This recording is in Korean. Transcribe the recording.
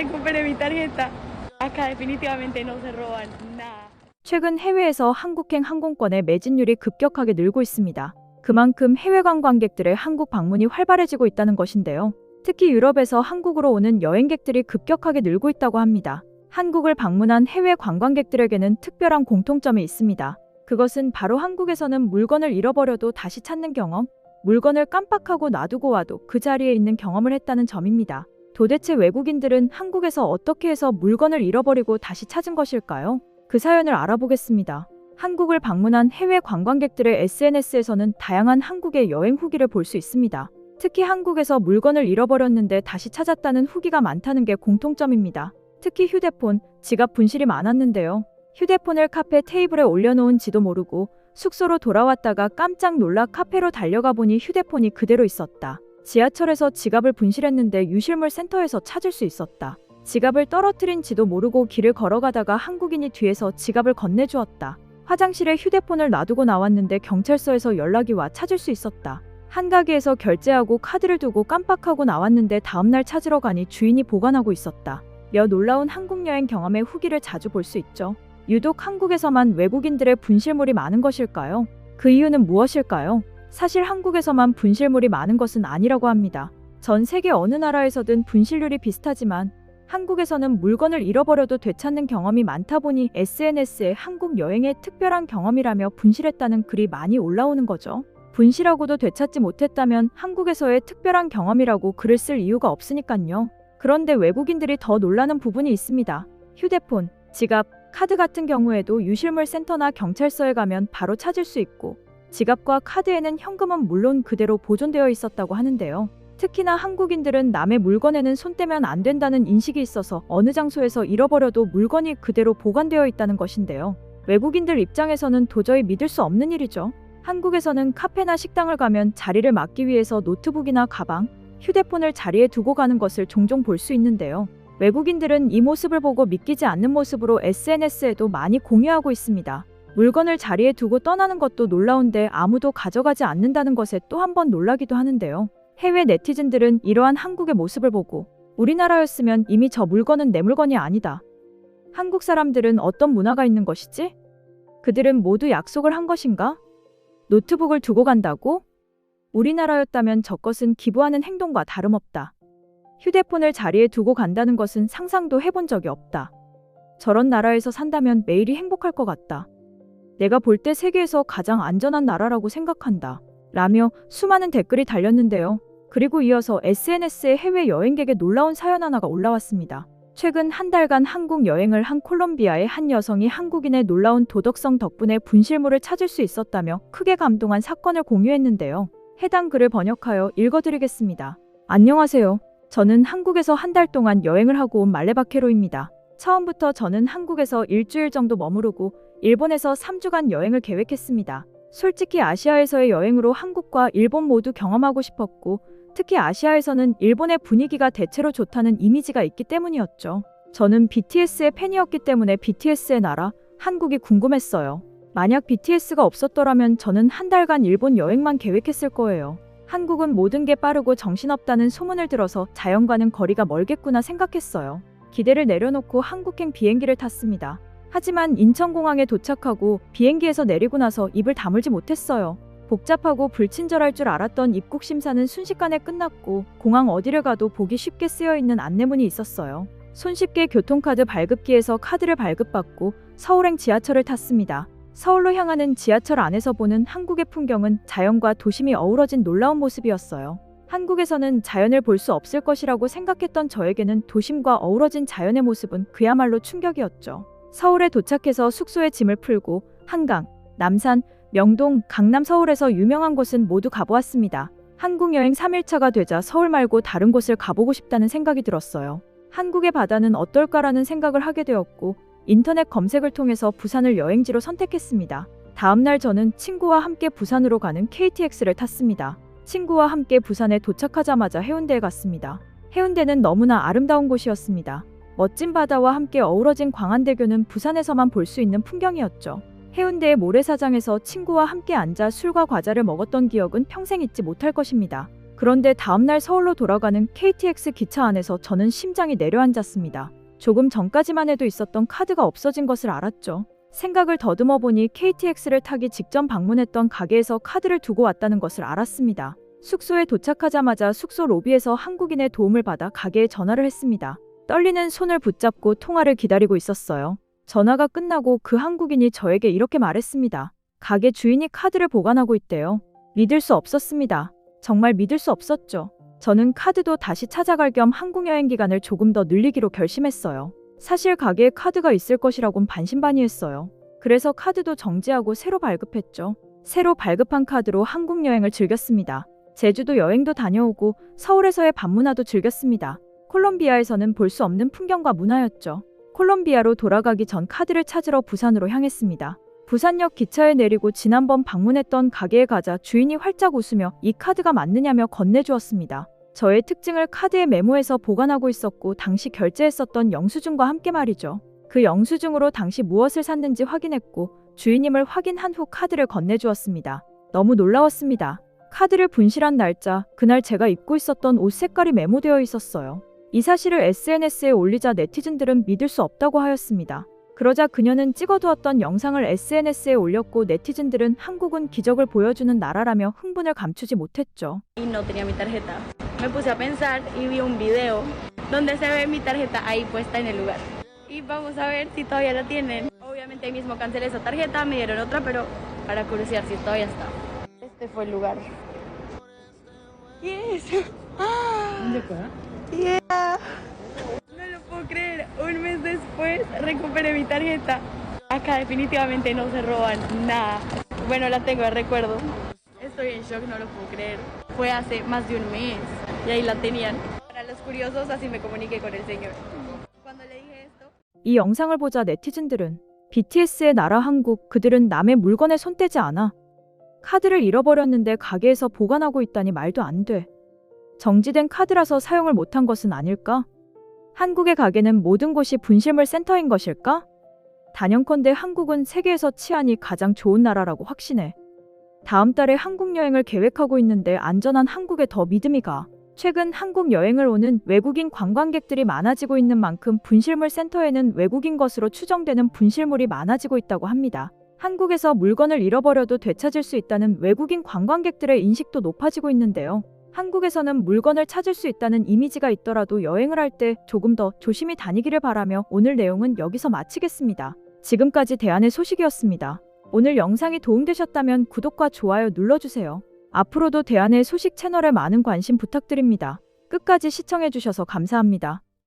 recupere mi tarjeta. Acá definitivamente no se roban nada. 최근 해외에서 한국행 항공권의 매진율이 급격하게 늘고 있습니다. 그만큼 해외 관광객들의 한국 방문이 활발해지고 있다는 것인데요. 특히 유럽에서 한국으로 오는 여행객들이 급격하게 늘고 있다고 합니다. 한국을 방문한 해외 관광객들에게는 특별한 공통점이 있습니다. 그것은 바로 한국에서는 물건을 잃어버려도 다시 찾는 경험, 물건을 깜빡하고 놔두고 와도 그 자리에 있는 경험을 했다는 점입니다. 도대체 외국인들은 한국에서 어떻게 해서 물건을 잃어버리고 다시 찾은 것일까요? 그 사연을 알아보겠습니다. 한국을 방문한 해외 관광객들의 SNS에서는 다양한 한국의 여행 후기를 볼 수 있습니다. 특히 한국에서 물건을 잃어버렸는데 다시 찾았다는 후기가 많다는 게 공통점입니다. 특히 휴대폰, 지갑 분실이 많았는데요. 휴대폰을 카페 테이블에 올려놓은지도 모르고 숙소로 돌아왔다가 깜짝 놀라 카페로 달려가 보니 휴대폰이 그대로 있었다. 지하철에서 지갑을 분실했는데 유실물 센터에서 찾을 수 있었다. 지갑을 떨어뜨린지도 모르고 길을 걸어가다가 한국인이 뒤에서 지갑을 건네주었다. 화장실에 휴대폰을 놔두고 나왔는데 경찰서에서 연락이 와 찾을 수 있었다. 한 가게에서 결제하고 카드를 두고 깜빡하고 나왔는데 다음날 찾으러 가니 주인이 보관하고 있었다. 며 놀라운 한국 여행 경험의 후기를 자주 볼 수 있죠. 유독 한국에서만 외국인들의 분실물이 많은 것일까요? 그 이유는 무엇일까요? 사실 한국에서만 분실물이 많은 것은 아니라고 합니다. 전 세계 어느 나라에서든 분실률이 비슷하지만 한국에서는 물건을 잃어버려도 되찾는 경험이 많다 보니 SNS에 한국 여행의 특별한 경험이라며 분실했다는 글이 많이 올라오는 거죠. 분실하고도 되찾지 못했다면 한국에서의 특별한 경험이라고 글을 쓸 이유가 없으니깐요. 그런데 외국인들이 더 놀라는 부분이 있습니다. 휴대폰, 지갑, 카드 같은 경우에도 유실물 센터나 경찰서에 가면 바로 찾을 수 있고 지갑과 카드에는 현금은 물론 그대로 보존되어 있었다고 하는데요. 특히나 한국인들은 남의 물건에는 손 떼면 안 된다는 인식이 있어서 어느 장소에서 잃어버려도 물건이 그대로 보관되어 있다는 것인데요. 외국인들 입장에서는 도저히 믿을 수 없는 일이죠. 한국에서는 카페나 식당을 가면 자리를 막기 위해서 노트북이나 가방, 휴대폰을 자리에 두고 가는 것을 종종 볼 수 있는데요. 외국인들은 이 모습을 보고 믿기지 않는 모습으로 SNS에도 많이 공유하고 있습니다. 물건을 자리에 두고 떠나는 것도 놀라운데 아무도 가져가지 않는다는 것에 또 한 번 놀라기도 하는데요. 해외 네티즌들은 이러한 한국의 모습을 보고 우리나라였으면 이미 저 물건은 내 물건이 아니다. 한국 사람들은 어떤 문화가 있는 것이지? 그들은 모두 약속을 한 것인가? 노트북을 두고 간다고? 우리나라였다면 저것은 기부하는 행동과 다름없다. 휴대폰을 자리에 두고 간다는 것은 상상도 해본 적이 없다. 저런 나라에서 산다면 매일이 행복할 것 같다. 내가 볼 때 세계에서 가장 안전한 나라라고 생각한다. 라며 수많은 댓글이 달렸는데요. 그리고 이어서 SNS에 해외 여행객의 놀라운 사연 하나가 올라왔습니다. 최근 한 달간 한국 여행을 한 콜롬비아의 한 여성이 한국인의 놀라운 도덕성 덕분에 분실물을 찾을 수 있었다며 크게 감동한 사건을 공유했는데요. 해당 글을 번역하여 읽어드리겠습니다. 안녕하세요. 저는 한국에서 한 달 동안 여행을 하고 온 말레바케로입니다. 처음부터 저는 한국에서 일주일 정도 머무르고 일본에서 3주간 여행을 계획했습니다. 솔직히 아시아에서의 여행으로 한국과 일본 모두 경험하고 싶었고 특히 아시아에서는 일본의 분위기가 대체로 좋다는 이미지가 있기 때문이었죠. 저는 BTS의 팬이었기 때문에 BTS의 나라, 한국이 궁금했어요. 만약 BTS가 없었더라면 저는 한 달간 일본 여행만 계획했을 거예요. 한국은 모든 게 빠르고 정신없다는 소문을 들어서 자연과는 거리가 멀겠구나 생각했어요. 기대를 내려놓고 한국행 비행기를 탔습니다. 하지만 인천공항에 도착하고 비행기에서 내리고 나서 입을 다물지 못했어요. 복잡하고 불친절할 줄 알았던 입국 심사는 순식간에 끝났고 공항 어디를 가도 보기 쉽게 쓰여있는 안내문이 있었어요. 손쉽게 교통카드 발급기에서 카드를 발급받고 서울행 지하철을 탔습니다. 서울로 향하는 지하철 안에서 보는 한국의 풍경은 자연과 도심이 어우러진 놀라운 모습이었어요. 한국에서는 자연을 볼 수 없을 것이라고 생각했던 저에게는 도심과 어우러진 자연의 모습은 그야말로 충격이었죠. 서울에 도착해서 숙소에 짐을 풀고 한강, 남산, 명동, 강남 서울에서 유명한 곳은 모두 가보았습니다. 한국 여행 3일차가 되자 서울 말고 다른 곳을 가보고 싶다는 생각이 들었어요. 한국의 바다는 어떨까라는 생각을 하게 되었고 인터넷 검색을 통해서 부산을 여행지로 선택했습니다. 다음날 저는 친구와 함께 부산으로 가는 KTX를 탔습니다. 친구와 함께 부산에 도착하자마자 해운대에 갔습니다. 해운대는 너무나 아름다운 곳이었습니다. 멋진 바다와 함께 어우러진 광안대교는 부산에서만 볼 수 있는 풍경이었죠. 해운대의 모래사장에서 친구와 함께 앉아 술과 과자를 먹었던 기억은 평생 잊지 못할 것입니다. 그런데 다음날 서울로 돌아가는 KTX 기차 안에서 저는 심장이 내려앉았습니다. 조금 전까지만 해도 있었던 카드가 없어진 것을 알았죠. 생각을 더듬어 보니 KTX를 타기 직전 방문했던 가게에서 카드를 두고 왔다는 것을 알았습니다. 숙소에 도착하자마자 숙소 로비에서 한국인의 도움을 받아 가게에 전화를 했습니다. 떨리는 손을 붙잡고 통화를 기다리고 있었어요. 전화가 끝나고 그 한국인이 저에게 이렇게 말했습니다. 가게 주인이 카드를 보관하고 있대요. 믿을 수 없었습니다. 정말 믿을 수 없었죠. 저는 카드도 다시 찾아갈 겸 한국 여행 기간을 조금 더 늘리기로 결심했어요. 사실 가게에 카드가 있을 것이라곤 반신반의했어요. 그래서 카드도 정지하고 새로 발급했죠. 새로 발급한 카드로 한국 여행을 즐겼습니다. 제주도 여행도 다녀오고 서울에서의 밤문화도 즐겼습니다. 콜롬비아에서는 볼 수 없는 풍경과 문화였죠. 콜롬비아로 돌아가기 전 카드를 찾으러 부산으로 향했습니다. 부산역 기차에 내리고 지난번 방문했던 가게에 가자 주인이 활짝 웃으며 이 카드가 맞느냐며 건네주었습니다. 저의 특징을 카드에 메모해서 보관하고 있었고 당시 결제했었던 영수증과 함께 말이죠. 그 영수증으로 당시 무엇을 샀는지 확인했고 주인임을 확인한 후 카드를 건네주었습니다. 너무 놀라웠습니다. 카드를 분실한 날짜, 그날 제가 입고 있었던 옷 색깔이 메모되어 있었어요. 이 사실을 SNS에 올리자 네티즌들은 믿을 수 없다고 하였습니다. 그러자 그녀는 찍어두었던 영상을 SNS에 올렸고 네티즌들은 한국은 기적을 보여주는 나라라며 흥분을 감추지 못했죠. Y no tenía mi tarjeta. Me puse a pensar y vi un video donde se ve mi tarjeta ahí puesta en el lugar. Y vamos a ver si todavía la tienen. Obviamente ahí mismo cancelé esa tarjeta, me dieron otra, pero para curiosear si todavía está. Este fue el lugar. ¿Qué es? ¿Dónde fue? Yeah. No lo puedo creer. Un mes después recuperé mi tarjeta. Acá definitivamente no se roban nada. Bueno, la tengo de recuerdo. Estoy en shock, no lo puedo creer. Fue hace más de un mes y ahí la tenían. Para los curiosos, así me comuniqué con el señor. Cuando le dije esto... 이 영상을 보자 네티즌들은 BTS의 나라 한국, 그들은 남의 물건에 손 떼지 않아. 카드를 잃어버렸는데 가게에서 보관하고 있다니 말도 안 돼. 정지된 카드라서 사용을 못한 것은 아닐까? 한국의 가게는 모든 곳이 분실물 센터인 것일까? 단연컨대 한국은 세계에서 치안이 가장 좋은 나라라고 확신해. 다음 달에 한국 여행을 계획하고 있는데 안전한 한국에 더 믿음이 가. 최근 한국 여행을 오는 외국인 관광객들이 많아지고 있는 만큼 분실물 센터에는 외국인 것으로 추정되는 분실물이 많아지고 있다고 합니다. 한국에서 물건을 잃어버려도 되찾을 수 있다는 외국인 관광객들의 인식도 높아지고 있는데요. 한국에서는 물건을 찾을 수 있다는 이미지가 있더라도 여행을 할 때 조금 더 조심히 다니기를 바라며 오늘 내용은 여기서 마치겠습니다. 지금까지 대안의 소식이었습니다. 오늘 영상이 도움되셨다면 구독과 좋아요 눌러주세요. 앞으로도 대안의 소식 채널에 많은 관심 부탁드립니다. 끝까지 시청해주셔서 감사합니다.